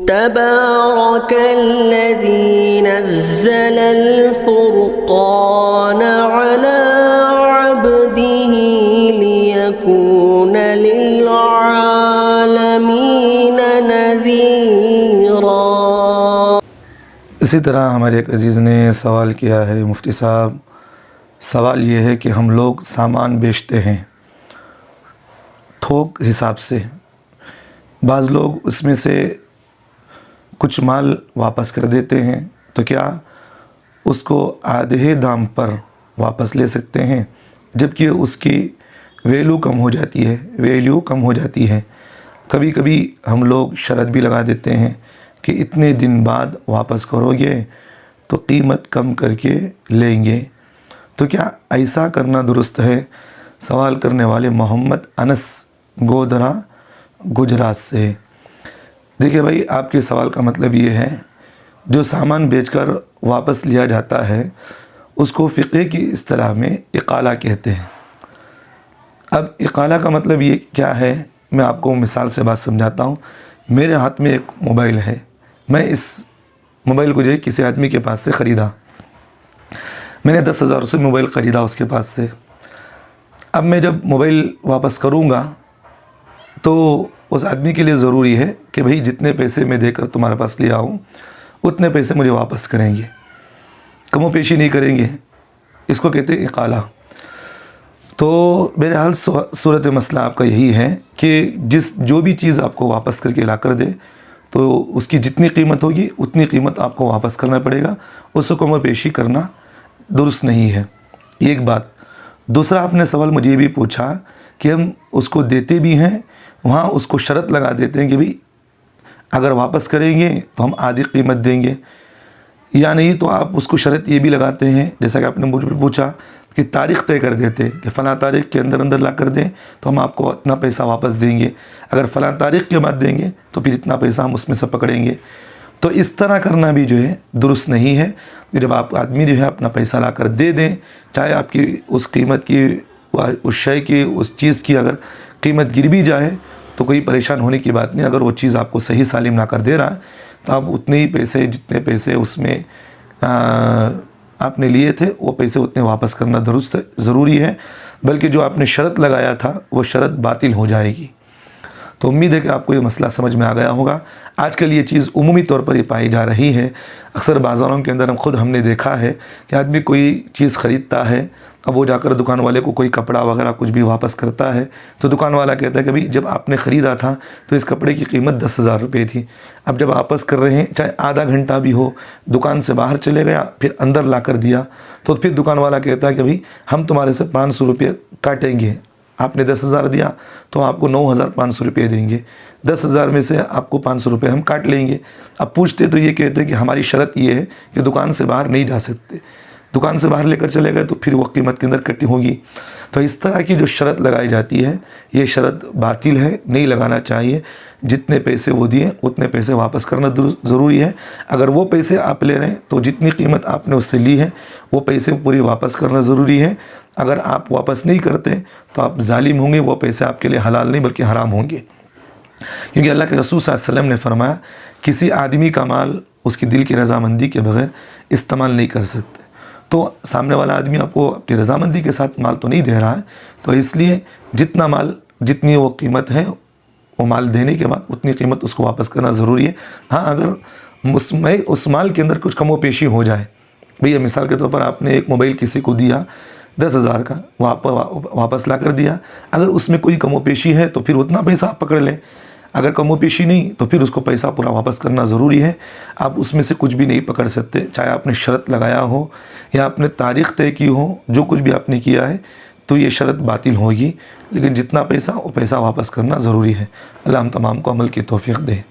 तबारकल्लज़ी नज़्ज़लल फ़ुरक़ान अला अब्दिही लियकून लिलआलमीन नज़ीरा। इसी तरह हमारे एक अज़ीज़ ने सवाल किया है, मुफ्ती साहब सवाल ये है कि हम लोग सामान बेचते हैं थोक हिसाब से, बाज़ लोग उसमें से कुछ माल वापस कर देते हैं, तो क्या उसको आधे दाम पर वापस ले सकते हैं, जबकि उसकी वैल्यू कम हो जाती है। कभी कभी हम लोग शर्त भी लगा देते हैं कि इतने दिन बाद वापस करोगे तो कीमत कम करके लेंगे, तो क्या ऐसा करना दुरुस्त है? सवाल करने वाले मोहम्मद अनस गोधरा गुजरात से। देखिए भाई, आपके सवाल का मतलब ये है, जो सामान बेचकर वापस लिया जाता है उसको फ़िक़्ह की इस्तिलाह में इक़ाला कहते हैं। अब इक़ाला का मतलब ये क्या है, मैं आपको मिसाल से बात समझाता हूँ। मेरे हाथ में एक मोबाइल है, मैं इस मोबाइल को जो है किसी आदमी के पास से ख़रीदा, मैंने 10,000 से मोबाइल ख़रीदा उसके पास से। अब मैं जब मोबाइल वापस करूँगा तो उस आदमी के लिए ज़रूरी है कि भाई जितने पैसे मैं देकर तुम्हारे पास ले आऊँ उतने पैसे मुझे वापस करेंगे, कमो पेशी नहीं करेंगे। इसको कहते हैं इक़ाला। तो बहरहाल सूरत मसला आपका यही है कि जो भी चीज़ आपको वापस करके ला कर दे तो उसकी जितनी कीमत होगी उतनी कीमत आपको वापस करना पड़ेगा, उसको कमो पेशी करना दुरुस्त नहीं है। एक बात। दूसरा, आपने सवाल मुझे भी पूछा कि हम उसको देते भी हैं, वहाँ उसको शर्त लगा देते हैं कि भाई अगर वापस करेंगे तो हम आधी कीमत देंगे, या नहीं तो आप उसको शर्त ये भी लगाते हैं, जैसा कि आपने मुझे पूछा कि तारीख़ तय कर देते हैं कि फ़लाँ तारीख़ के अंदर ला कर दें तो हम आपको इतना पैसा वापस देंगे, अगर फ़लाँ तारीख़ के बाद देंगे तो फिर इतना पैसा हम उसमें से पकड़ेंगे। तो इस तरह करना भी जो है दुरुस्त नहीं है कि जब आप आदमी जो है अपना पैसा ला कर दे दें, चाहे आपकी उस कीमत की, उस शय की, उस चीज़ की अगर कीमत गिर भी जाए तो कोई परेशान होने की बात नहीं। अगर वो चीज़ आपको सही सालिम ला कर दे रहा है तो आप उतने ही पैसे, जितने पैसे उसमें आपने लिए थे वो पैसे उतने वापस करना दुरुस्त ज़रूरी है, बल्कि जो आपने शर्त लगाया था वो शर्त बातिल हो जाएगी। तो उम्मीद है कि आपको ये मसला समझ में आ गया होगा। आजकल ये चीज़ उमूमी तौर पर ये पाई जा रही है। अक्सर बाज़ारों के अंदर हमने देखा है कि आदमी कोई चीज़ ख़रीदता है, अब वो जाकर दुकान वाले को कोई कपड़ा वगैरह कुछ भी वापस करता है तो दुकान वाला कहता है कि भाई जब आपने ख़रीदा था तो इस कपड़े की कीमत 10,000 रुपये थी, अब जब वापस कर रहे हैं, चाहे आधा घंटा भी हो, दुकान से बाहर चले गया फिर अंदर ला कर दिया, तो फिर दुकान वाला कहता है कि भाई हम तुम्हारे से 500 रुपये काटेंगे, आपने 10,000 दिया तो आपको 9,500 रुपये देंगे, 10,000 में से आपको 500 रुपये हम काट लेंगे। अब पूछते तो ये कहते हैं कि हमारी शर्त ये है कि दुकान से बाहर नहीं जा सकते, दुकान से बाहर लेकर चले गए तो फिर वो कीमत के अंदर कटी होगी। तो इस तरह की जो शर्त लगाई जाती है ये शर्त बातिल है, नहीं लगाना चाहिए। जितने पैसे वो दिए उतने पैसे वापस करना ज़रूरी है। अगर वो पैसे आप ले रहे हैं तो जितनी कीमत आपने उससे ली है वो पैसे पूरी वापस करना ज़रूरी है। अगर आप वापस नहीं करते तो आप जालिम होंगे, वो पैसे आपके लिए हलाल नहीं बल्कि हराम होंगे। क्योंकि अल्लाह के रसूल सल्लल्लाहु अलैहि वसल्लम ने फरमाया किसी आदमी का माल उसकी दिल की रज़ामंदी के बगैर इस्तेमाल नहीं कर सकते। तो सामने वाला आदमी आपको अपनी रज़ामंदी के साथ माल तो नहीं दे रहा है, तो इसलिए जितना माल, जितनी वो कीमत है वो माल देने के बाद उतनी कीमत उसको वापस करना ज़रूरी है। हाँ, अगर उस माल के अंदर कुछ कमो पेशी हो जाए, भैया मिसाल के तौर पर आपने एक मोबाइल किसी को दिया 10,000 का, वापस ला कर दिया, अगर उसमें कोई कमो पेशी है तो फिर उतना पैसा आप पकड़ लें, अगर कमो पेशी नहीं तो फिर उसको पैसा पूरा वापस करना ज़रूरी है। आप उसमें से कुछ भी नहीं पकड़ सकते, चाहे आपने शर्त लगाया हो या आपने तारीख़ तय की हो, जो कुछ भी आपने किया है तो ये शर्त बातिल होगी, लेकिन जितना पैसा वो पैसा वापस करना ज़रूरी है। अल्लाह हम तमाम को अमल की तौफ़ीक़ दे।